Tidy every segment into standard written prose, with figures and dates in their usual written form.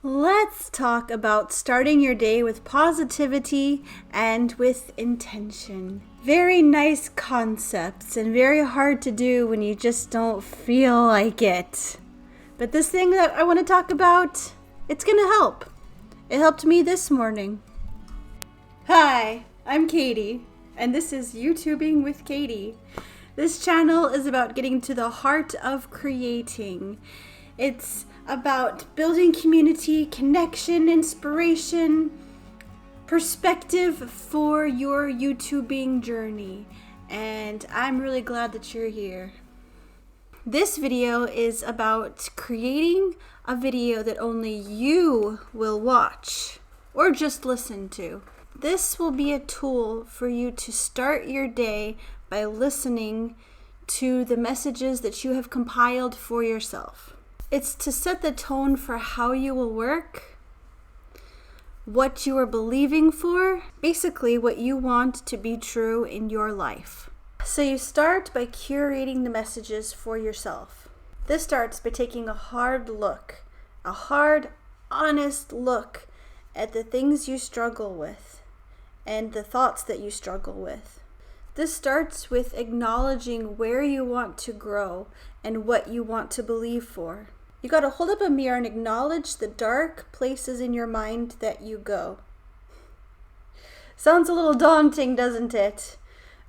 Let's talk about starting your day with positivity and with intention. Very nice concepts and very hard to do when you just don't feel like it. But this thing that I want to talk about, it's going to help. It helped me this morning. Hi, I'm Katie, and this is YouTubing with Katie. This channel is about getting to the heart of creating. It's about building community, connection, inspiration, perspective for your YouTubing journey. And I'm really glad that you're here. This video is about creating a video that only you will watch or just listen to. This will be a tool for you to start your day by listening to the messages that you have compiled for yourself. It's to set the tone for how you will work, what you are believing for, basically what you want to be true in your life. So you start by curating the messages for yourself. This starts by taking a hard, honest look at the things you struggle with and the thoughts that you struggle with. This starts with acknowledging where you want to grow and what you want to believe for. You gotta hold up a mirror and acknowledge the dark places in your mind that you go. Sounds a little daunting, doesn't it?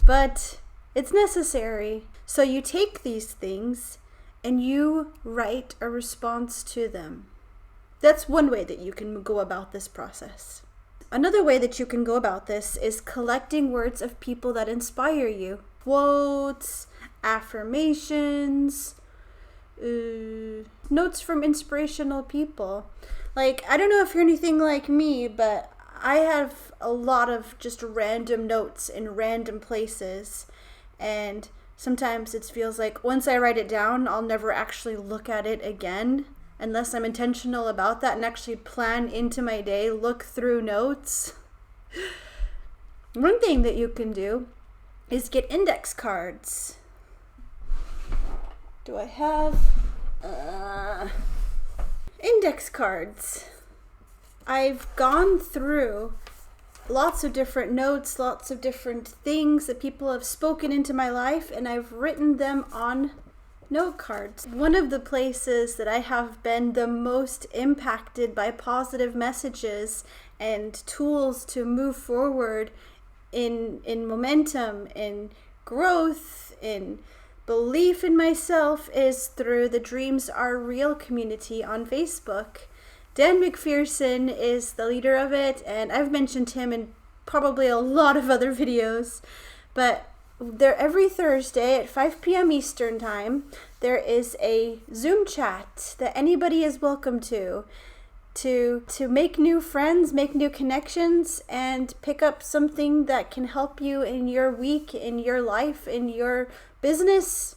But it's necessary. So you take these things and you write a response to them. That's one way that you can go about this process. Another way that you can go about this is collecting words of people that inspire you. Quotes, affirmations, notes from inspirational people. Like, I don't know if you're anything like me, but I have a lot of just random notes in random places. And sometimes it feels like once I write it down, I'll never actually look at it again. Unless I'm intentional about that and actually plan into my day, look through notes. One thing that you can do is get index cards. Do I have index cards? I've gone through lots of different notes, lots of different things that people have spoken into my life, and I've written them on note cards. One of the places that I have been the most impacted by positive messages and tools to move forward in momentum, in growth, in belief in myself is through the Dreams Are Real community on Facebook. Dan McPherson is the leader of it, and I've mentioned him in probably a lot of other videos, but there every Thursday at 5 p.m. Eastern Time, there is a Zoom chat that anybody is welcome to make new friends, make new connections, and pick up something that can help you in your week, in your life, in your business,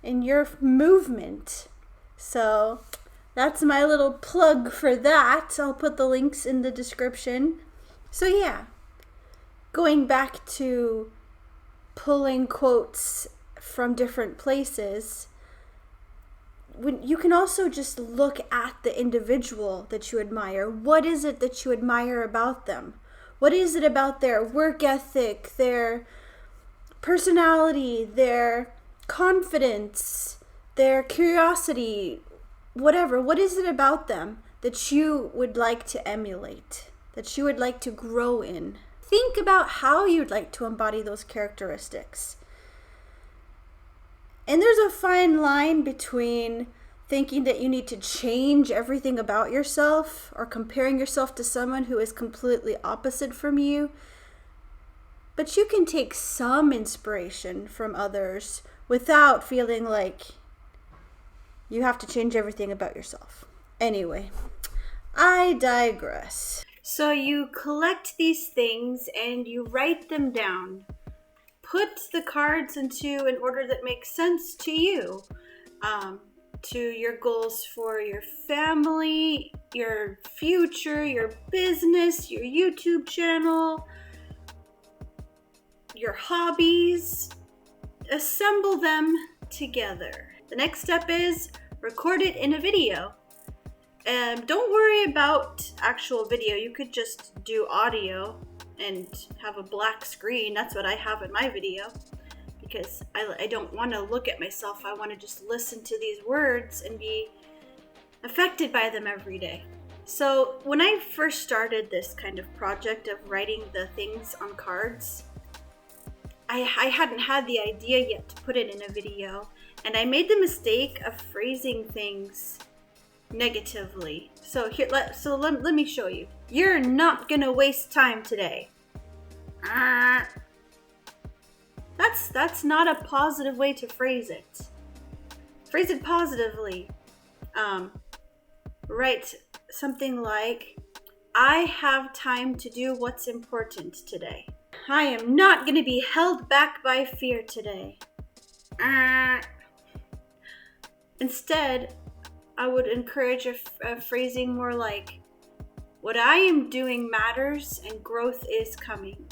in your movement. So that's my little plug for that. I'll put the links in the description. So yeah, going back to pulling quotes from different places, when you can also just look at the individual that you admire. What is it that you admire about them? What is it about their work ethic, their personality, their confidence, their curiosity, whatever? What is it about them that you would like to emulate, that you would like to grow in? Think about how you'd like to embody those characteristics. And there's a fine line between thinking that you need to change everything about yourself or comparing yourself to someone who is completely opposite from you. But you can take some inspiration from others without feeling like you have to change everything about yourself. Anyway, I digress. So you collect these things and you write them down. Put the cards into an order that makes sense to you, to your goals for your family, your future, your business, your YouTube channel, your hobbies. Assemble them together. The next step is record it in a video. Don't worry about actual video. You could just do audio and have a black screen. That's what I have in my video, because I don't want to look at myself. I want to just listen to these words and be affected by them every day. So when I first started this kind of project of writing the things on cards, I hadn't had the idea yet to put it in a video, and I made the mistake of phrasing things negatively. So let me show you. You're not gonna waste time today. That's not a positive way to phrase it. Phrase it positively. Write something like, I have time to do what's important today. I am not going to be held back by fear today. Instead, I would encourage a phrasing more like, what I am doing matters and growth is coming.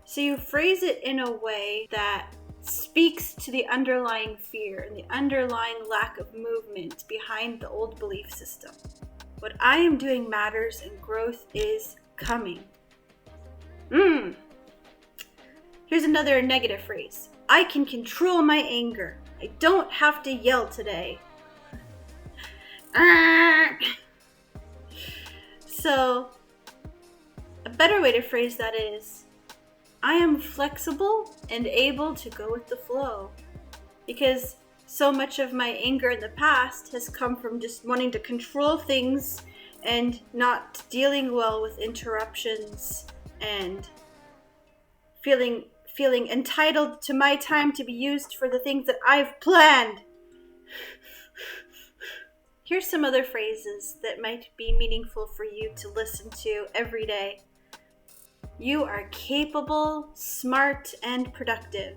So you phrase it in a way that speaks to the underlying fear and the underlying lack of movement behind the old belief system. What I am doing matters and growth is coming. Here's another negative phrase. I can control my anger. I don't have to yell today. So, a better way to phrase that is, I am flexible and able to go with the flow, because so much of my anger in the past has come from just wanting to control things and not dealing well with interruptions and feeling entitled to my time to be used for the things that I've planned. Here's some other phrases that might be meaningful for you to listen to every day. You are capable, smart, and productive.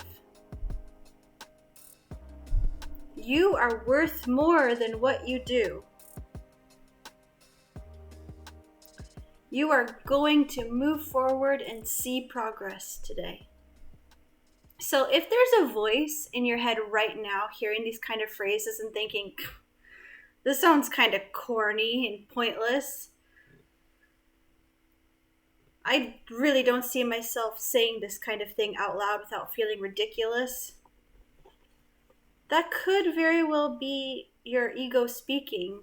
You are worth more than what you do. You are going to move forward and see progress today. So if there's a voice in your head right now hearing these kind of phrases and thinking, this sounds kind of corny and pointless, I really don't see myself saying this kind of thing out loud without feeling ridiculous. That could very well be your ego speaking,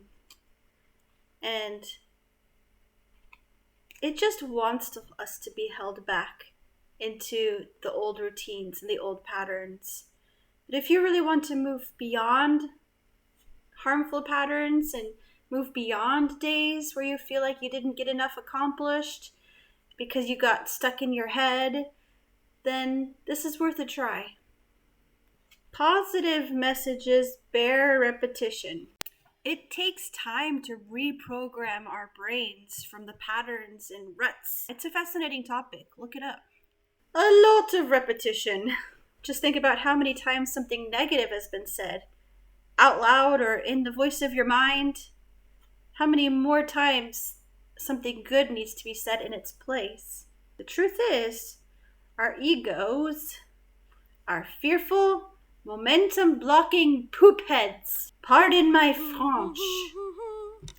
and it just wants us to be held back into the old routines and the old patterns. But if you really want to move beyond harmful patterns and move beyond days where you feel like you didn't get enough accomplished because you got stuck in your head, then this is worth a try. Positive messages bear repetition. It takes time to reprogram our brains from the patterns and ruts. It's a fascinating topic. Look it up. A lot of repetition. Just think about how many times something negative has been said, out loud or in the voice of your mind. How many more times something good needs to be said in its place. The truth is, our egos are fearful, momentum-blocking poop heads. Pardon my French.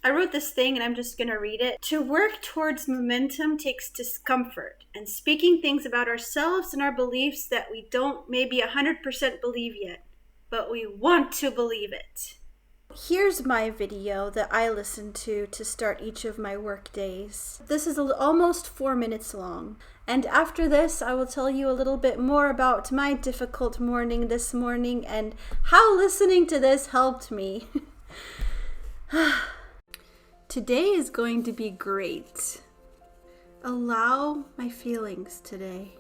I wrote this thing and I'm just going to read it. To work towards momentum takes discomfort and speaking things about ourselves and our beliefs that we don't maybe 100% believe yet, but we want to believe it. Here's my video that I listen to start each of my work days. This is almost 4 minutes long. And after this, I will tell you a little bit more about my difficult morning this morning and how listening to this helped me. Today is going to be great. Allow my feelings today.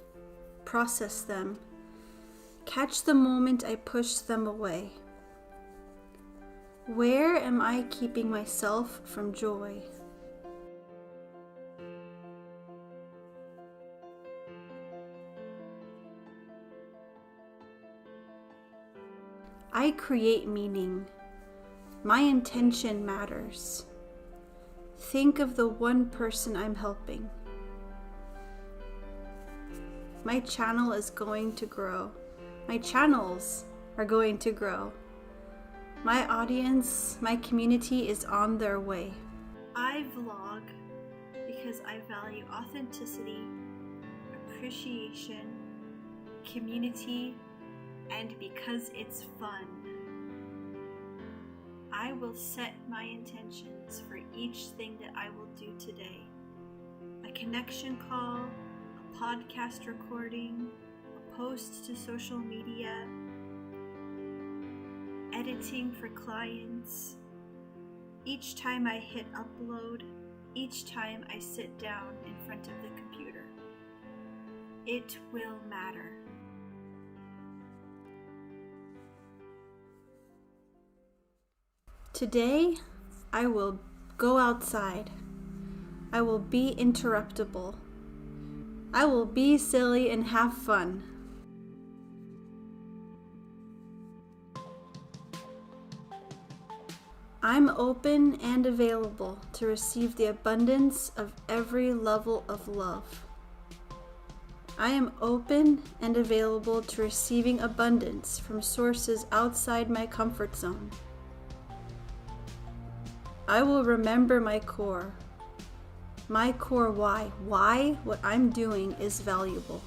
Process them. Catch the moment I push them away. Where am I keeping myself from joy? I create meaning. My intention matters. Think of the one person I'm helping. My channel is going to grow. My channels are going to grow. My audience, my community is on their way. I vlog because I value authenticity, appreciation, community, and because it's fun. I will set my intentions for each thing that I will do today. A connection call, a podcast recording, a post to social media, editing for clients. Each time I hit upload, each time I sit down in front of the computer. It will matter. Today, I will go outside. I will be interruptible. I will be silly and have fun. I'm open and available to receive the abundance of every level of love. I am open and available to receiving abundance from sources outside my comfort zone. I will remember my core. My core why. Why what I'm doing is valuable.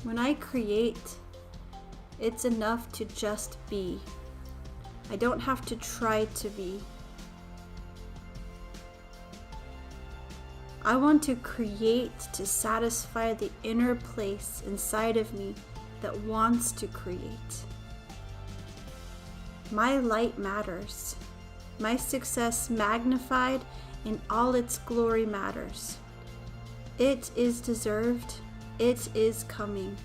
When I create, it's enough to just be. I don't have to try to be. I want to create to satisfy the inner place inside of me that wants to create. My light matters. My success magnified in all its glory matters. It is deserved. It is coming.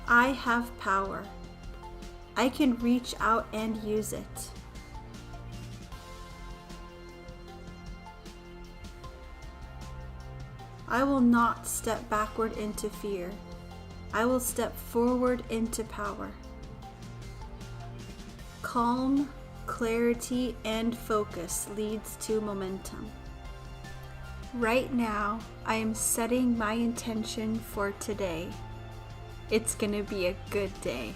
I have power. I can reach out and use it. I will not step backward into fear. I will step forward into power. Calm, clarity, and focus leads to momentum. Right now, I am setting my intention for today. It's gonna be a good day.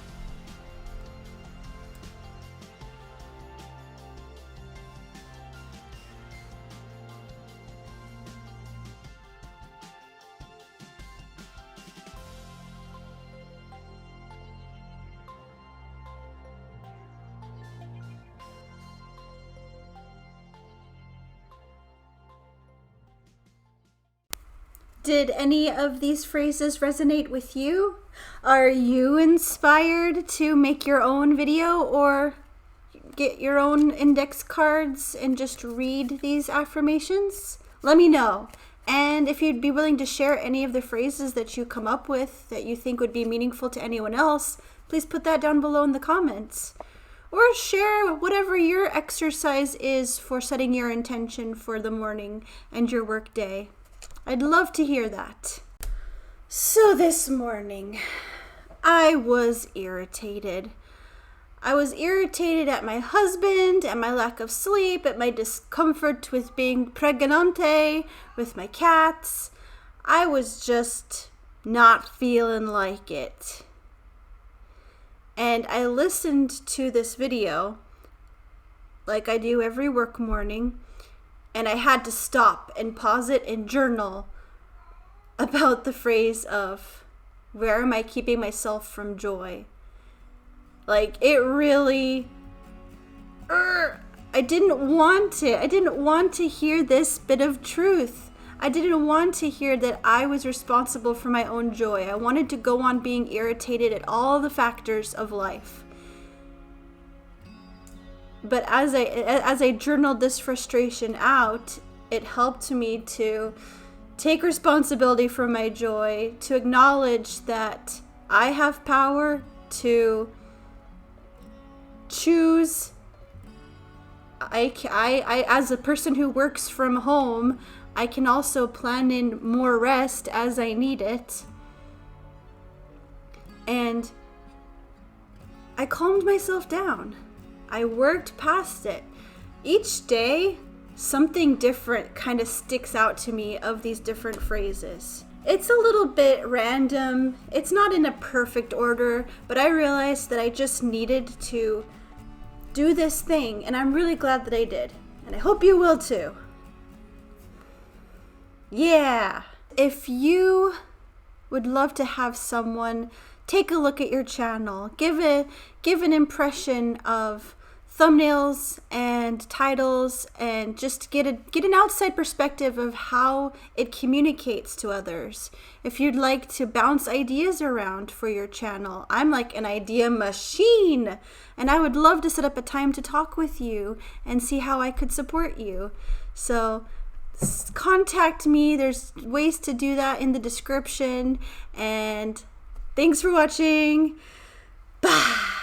Did any of these phrases resonate with you? Are you inspired to make your own video or get your own index cards and just read these affirmations? Let me know. And if you'd be willing to share any of the phrases that you come up with that you think would be meaningful to anyone else, please put that down below in the comments. Or share whatever your exercise is for setting your intention for the morning and your work day. I'd love to hear that. So this morning, I was irritated. I was irritated at my husband, at my lack of sleep, at my discomfort with being pregnante, with my cats. I was just not feeling like it. And I listened to this video, like I do every work morning, and I had to stop and pause it and journal about the phrase of, where am I keeping myself from joy? Like, it really, I didn't want it. I didn't want to hear this bit of truth. I didn't want to hear that I was responsible for my own joy. I wanted to go on being irritated at all the factors of life. But as I journaled this frustration out, it helped me to take responsibility for my joy, to acknowledge that I have power to choose. I as a person who works from home, I can also plan in more rest as I need it. And I calmed myself down. I worked past it. Each day, something different kind of sticks out to me of these different phrases. It's a little bit random. It's not in a perfect order, but I realized that I just needed to do this thing, and I'm really glad that I did. And I hope you will too. Yeah. If you would love to have someone take a look at your channel, give an impression of thumbnails and titles, and just get an outside perspective of how it communicates to others. If you'd like to bounce ideas around for your channel, I'm like an idea machine, and I would love to set up a time to talk with you and see how I could support you. So contact me. There's ways to do that in the description, and thanks for watching. Bye.